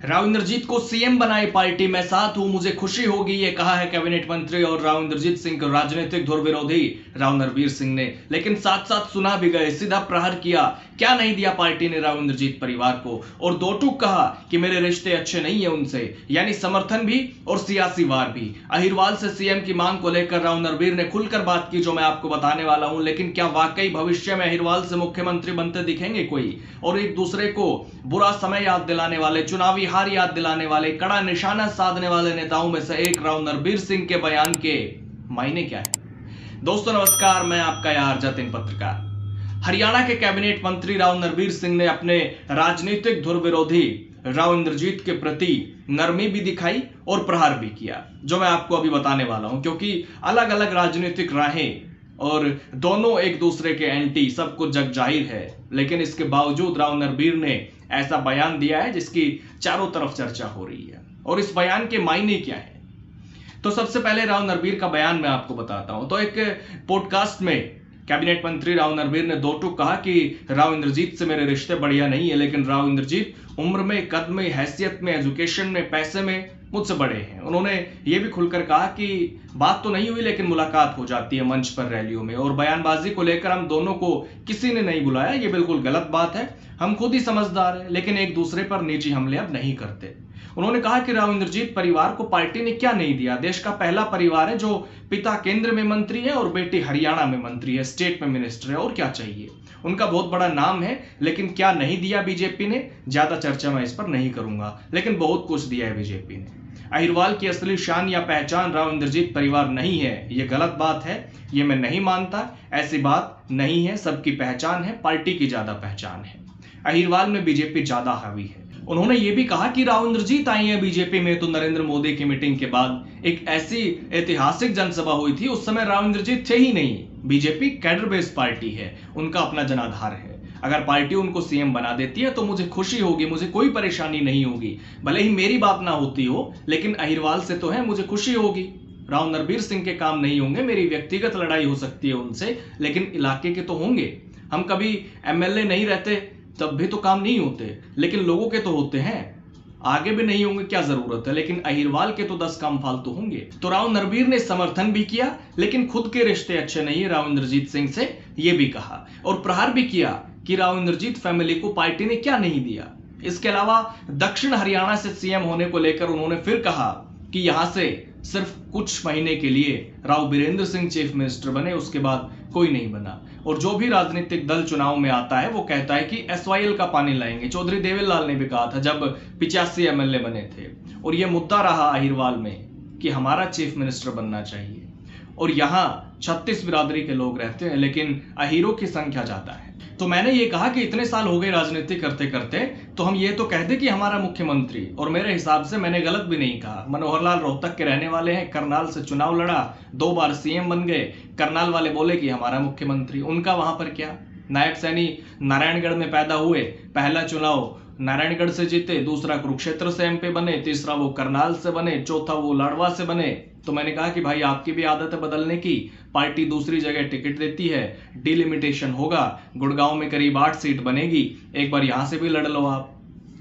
राव इंद्रजीत को सीएम बनाए पार्टी में साथ हूं, मुझे खुशी होगी, ये कहा है कैबिनेट मंत्री और राव इंद्रजीत सिंह को राजनीतिक धुर विरोधी राव नरबीर सिंह ने। लेकिन साथ साथ सुना भी गए, सीधा प्रहार किया। क्या नहीं दिया पार्टी ने राव इंद्रजीत परिवार को, और दो टूक कहा कि मेरे रिश्ते अच्छे नहीं है उनसे, यानी समर्थन भी और सियासी वार भी। अहिरवाल से सीएम की मांग को लेकर राव नरबीर ने खुलकर बात की, जो मैं आपको बताने वाला हूं। लेकिन क्या वाकई भविष्य में अहिरवाल से मुख्यमंत्री बनते दिखेंगे कोई? और एक दूसरे को बुरा समय याद दिलाने वाले, चुनावी हार याद दिलाने वाले, कड़ा निशाना साधने वाले नेताओं में से एक राव नरबीर सिंह के बयान के मायने क्या है? दोस्तों नमस्कार, मैं आपका यार जतिन पत्रकार। हरियाणा के कैबिनेट मंत्री राव नरबीर सिंह ने अपने राजनीतिक धुर विरोधी राव इंद्रजीत के प्रति नरमी भी दिखाई और प्रहार भी किया, जो मैं आपको अभी बताने वाला हूं। क्योंकि अलग अलग राजनीतिक राहें और दोनों एक दूसरे के एंटी, सब कुछ जग जाहिर है। लेकिन इसके बावजूद राव नरबीर ने ऐसा बयान दिया है जिसकी चारों तरफ चर्चा हो रही है। और इस बयान के मायने क्या है, तो सबसे पहले राव नरबीर का बयान मैं आपको बताता हूं। तो एक पॉडकास्ट में कैबिनेट मंत्री राव नरबीर ने दो टूक कहा कि राव इंद्रजीत से मेरे रिश्ते बढ़िया नहीं है, लेकिन राव इंद्रजीत उम्र में, कद में, हैसियत में, एजुकेशन में, पैसे में मुझसे बड़े हैं। उन्होंने ये भी खुलकर कहा कि बात तो नहीं हुई लेकिन मुलाकात हो जाती है मंच पर, रैलियों में, और बयानबाजी को लेकर हम दोनों को किसी ने नहीं बुलाया, ये बिल्कुल गलत बात है। हम खुद ही समझदार हैं, लेकिन एक दूसरे पर निजी हमले अब नहीं करते। उन्होंने कहा कि राव इंद्रजीत परिवार को पार्टी ने क्या नहीं दिया। देश का पहला परिवार है जो पिता केंद्र में मंत्री है और बेटी हरियाणा में मंत्री है, स्टेट में मिनिस्टर है, और क्या चाहिए। उनका बहुत बड़ा नाम है, लेकिन क्या नहीं दिया बीजेपी ने? ज्यादा चर्चा मैं इस पर नहीं करूंगा, लेकिन बहुत कुछ दिया है बीजेपी ने। अहिरवाल की असली शान या पहचान राव इंद्रजीत परिवार नहीं है, ये गलत बात है, ये मैं नहीं मानता। ऐसी बात नहीं है, सबकी पहचान है, पार्टी की ज्यादा पहचान है। अहिरवाल में बीजेपी ज्यादा हावी है। उन्होंने ये भी कहा कि राव इंद्रजीत आई है बीजेपी में तो नरेंद्र मोदी की मीटिंग के बाद एक ऐसी ऐतिहासिक जनसभा हुई थी, उस समय राव इंद्रजीत थे ही नहीं। बीजेपी कैडर बेस्ड पार्टी है, उनका अपना जनाधार है। अगर पार्टी उनको सीएम बना देती है तो मुझे खुशी होगी, मुझे कोई परेशानी नहीं होगी। भले ही मेरी बात ना होती हो, लेकिन अहिरवाल से तो है, मुझे खुशी होगी। राव नरबीर सिंह के काम नहीं होंगे, मेरी व्यक्तिगत लड़ाई हो सकती है उनसे, लेकिन इलाके के तो होंगे। हम कभी एमएलए नहीं रहते तब भी तो काम नहीं होते, लेकिन लोगों के तो होते हैं। आगे भी नहीं होंगे, क्या जरूरत है, लेकिन अहिरवाल के तो 10 काम फालतू होंगे। तो राव नरबीर ने समर्थन भी किया, लेकिन खुद के रिश्ते अच्छे नहीं है राव इंद्रजीत सिंह से, यह भी कहा। और प्रहार भी किया कि राव इंद्रजीत फैमिली को पार्टी ने क्या नहीं दिया। इसके अलावा दक्षिण हरियाणा से सीएम होने को लेकर उन्होंने फिर कहा कि यहां से सिर्फ कुछ महीने के लिए राव बीरेंद्र सिंह चीफ मिनिस्टर बने, उसके बाद कोई नहीं बना। और जो भी राजनीतिक दल चुनाव में आता है वो कहता है कि एसवाईएल का पानी लाएंगे। चौधरी देवीलाल ने भी कहा था जब 85 एमएलए बने थे, और यह मुद्दा रहा अहिरवाल में कि हमारा चीफ मिनिस्टर बनना चाहिए। और यहाँ 36 बिरादरी के लोग रहते हैं, लेकिन अहीरों की संख्या ज्यादा है। तो मैंने ये कहा कि इतने साल हो गए राजनीति करते करते, तो हम ये तो कह दे कि हमारा मुख्यमंत्री, और मेरे हिसाब से मैंने गलत भी नहीं कहा। मनोहर लाल रोहतक के रहने वाले हैं, करनाल से चुनाव लड़ा, 2 बार सीएम बन गए। करनाल वाले बोले कि हमारा मुख्यमंत्री, उनका वहां पर क्या। नायब सैनी नारायणगढ़ में पैदा हुए, पहला चुनाव नारायणगढ़ से जीते, दूसरा कुरुक्षेत्र से एमपी बने, तीसरा वो करनाल से बने, चौथा वो लाडवा से बने। तो मैंने कहा कि भाई आपकी भी आदत है बदलने की, पार्टी दूसरी जगह टिकट देती है, डिलिमिटेशन होगा, गुड़गांव में करीब 8 सीट बनेगी, एक बार यहां से भी लड़ लो आप,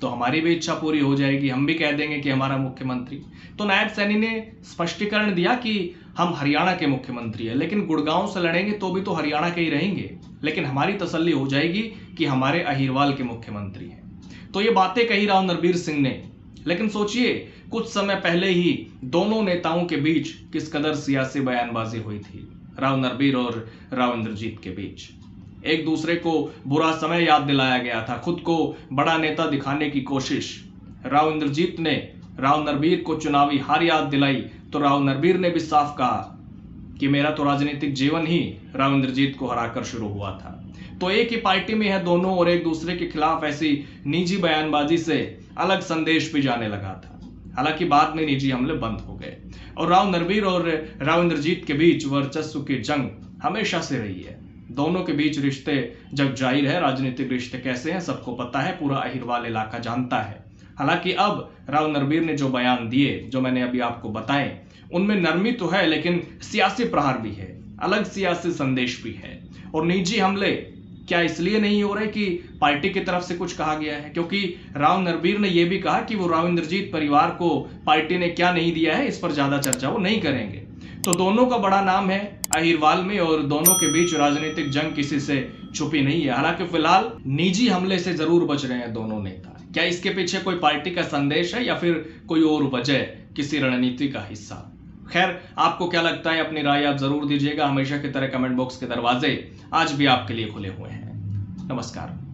तो हमारी भी इच्छा पूरी हो जाएगी, हम भी कह देंगे कि हमारा मुख्यमंत्री। तो नायब सैनी ने स्पष्टीकरण दिया कि हम हरियाणा के मुख्यमंत्री है, लेकिन गुड़गांव से लड़ेंगे तो भी तो हरियाणा के ही रहेंगे, लेकिन हमारी तसल्ली हो जाएगी कि हमारे अहिरवाल के मुख्यमंत्री हैं। तो ये बातें कही राव नरबीर सिंह ने। लेकिन सोचिए, कुछ समय पहले ही दोनों नेताओं के बीच किस कदर सियासी बयानबाजी हुई थी, राव नरबीर और राव इंद्रजीत के बीच। एक दूसरे को बुरा समय याद दिलाया गया था, खुद को बड़ा नेता दिखाने की कोशिश। राव इंद्रजीत ने राव नरबीर को चुनावी हार याद दिलाई, तो राव नरबीर ने भी साफ कहा कि मेरा तो राजनीतिक जीवन ही राव इंद्रजीत को हराकर शुरू हुआ था। तो एक ही पार्टी में है दोनों, और एक दूसरे के खिलाफ ऐसी निजी बयानबाजी से अलग संदेश भी जाने लगा था। हालांकि बाद में निजी हमले बंद हो गए, और राव नरबीर और राव इंद्रजीत के बीच वर्चस्व की जंग हमेशा से रही है। दोनों के बीच रिश्ते जग जाहिर है, राजनीतिक रिश्ते कैसे हैं सबको पता है, पूरा अहिरवाल इलाका जानता है। हालांकि अब राव नरबीर ने जो बयान दिए, जो मैंने अभी आपको बताए, उनमें नरमी तो है, लेकिन सियासी प्रहार भी है, अलग सियासी संदेश भी है। और निजी हमले क्या इसलिए नहीं हो रहे कि पार्टी की तरफ से कुछ कहा गया है? क्योंकि राव नरबीर ने यह भी कहा कि वो राव इंद्रजीत परिवार को पार्टी ने क्या नहीं दिया है, इस पर ज्यादा चर्चा वो नहीं करेंगे। तो दोनों का बड़ा नाम है अहिरवाल में और दोनों के बीच राजनीतिक जंग किसी से छुपी नहीं है। हालांकि फिलहाल निजी हमले से जरूर बच रहे हैं दोनों नेता। क्या इसके पीछे कोई पार्टी का संदेश है या फिर कोई और वजह, किसी रणनीति का हिस्सा? खैर, आपको क्या लगता है? अपनी राय आप जरूर दीजिएगा। हमेशा की तरह कमेंट बॉक्स के दरवाजे आज भी आपके लिए खुले हुए हैं। नमस्कार।